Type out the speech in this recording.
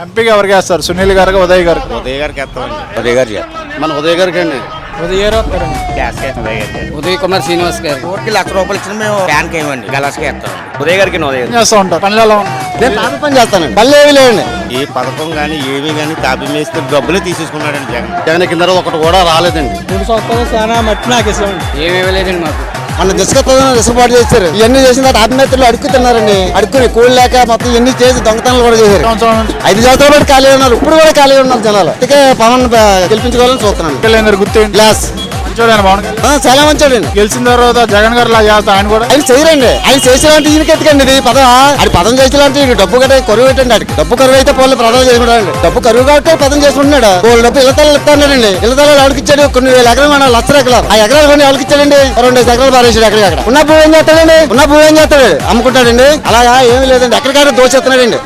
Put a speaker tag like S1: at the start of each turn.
S1: ఎంపీగా ఎవరికి వేస్తారు? సునీల్ గారికి, ఉదయ్ గారికి?
S2: ఉదయ్ గారికి వేస్తామండి. ఉదయ్ గారు
S3: మన ఉదయ్ గారికి అండి.
S4: ఉదయ్ కుమార్ శ్రీనివాస్ గారు.
S2: కోటికి ₹1,00,000 ఇచ్చిన మేము ఫ్యాన్కి ఏమండి గలాస్కి వేస్తాం. ఉదయ్ గారికి
S1: ఏం చేస్తూ ఉంటారు? పనులు ఎలా ఉంటాయి?
S3: నేను తాపి పని చేస్తానండి. పనులు ఏమి లేవండి.
S2: ఏ పథకం కానీ ఏవి కానీ తాపి మేస్తే డబ్బులే తీసేసుకున్నాడండి జగన్.
S3: జగన్ కింద ఒకటి కూడా రాలేదండి.
S4: 3 సంవత్సరాలు చాలా మట్టి నాకేసామండి. ఏమేమి లేదండి మాకు.
S3: మన దిశపాటు చేస్తారు. ఇవన్నీ చేసిన తర్వాత ఆత్మహత్యలు అడుక్కుతున్నారండి. అడుక్కుని కూలి లేక మొత్తం ఇవన్నీ చేసి దొంగతనాలు కూడా చేశారు. 5 సంవత్సరాలు బట్టి ఖాళీ ఉన్నారు. ఇప్పుడు కూడా ఖాళీ ఉన్నారు జనాలు. అందుకే పవన్ గెలిపించుకోవాలని చూస్తున్నాను.
S1: గుర్తేంటి?
S3: గ్లాస్
S1: మంచోడేనా పవన్ కళ్యాణ్?
S3: చాలా మంచోడండి.
S1: గెలిచిన తర్వాత జగన్ గారు ఇలా చేస్తా ఆయన కూడా
S3: ఆయన చేయరండి. ఆయన చేసేలాంటి ఈయనకి ఎత్తుకండి ఇది పదం. అది పదం చేసేలాంటి డబ్బు గట్ట కరువు పెట్టండి. అడిగి డబ్బు కరువు అయితే పోలే ప్రధానం చేసుకుంటాడు. డబ్బు కరువు కాబట్టి పదం చేసుకుంటున్నాడు. పోలు డబ్బు ఇళ్ళతలు ఇస్తాడండి. ఇళ్ళతలు ఎవరికి ఇచ్చాడు? కొన్ని వేల ఎకరాలు మన 1,00,000 ఎకరాలు. ఆ ఎకరాలు కొన్ని ఎవరికి ఇచ్చాడండి? 2 ఎకరాలు పారేసాడు. ఎక్కడ ఉన్న భూమి ఏం చేస్తాడండి? ఉన్న భూమి ఏం చేస్తాడు? అమ్ముకుంటాడండి. అలాగా ఏమీ లేదండి. ఎక్కడికైనా దోచేస్తున్నాడండి.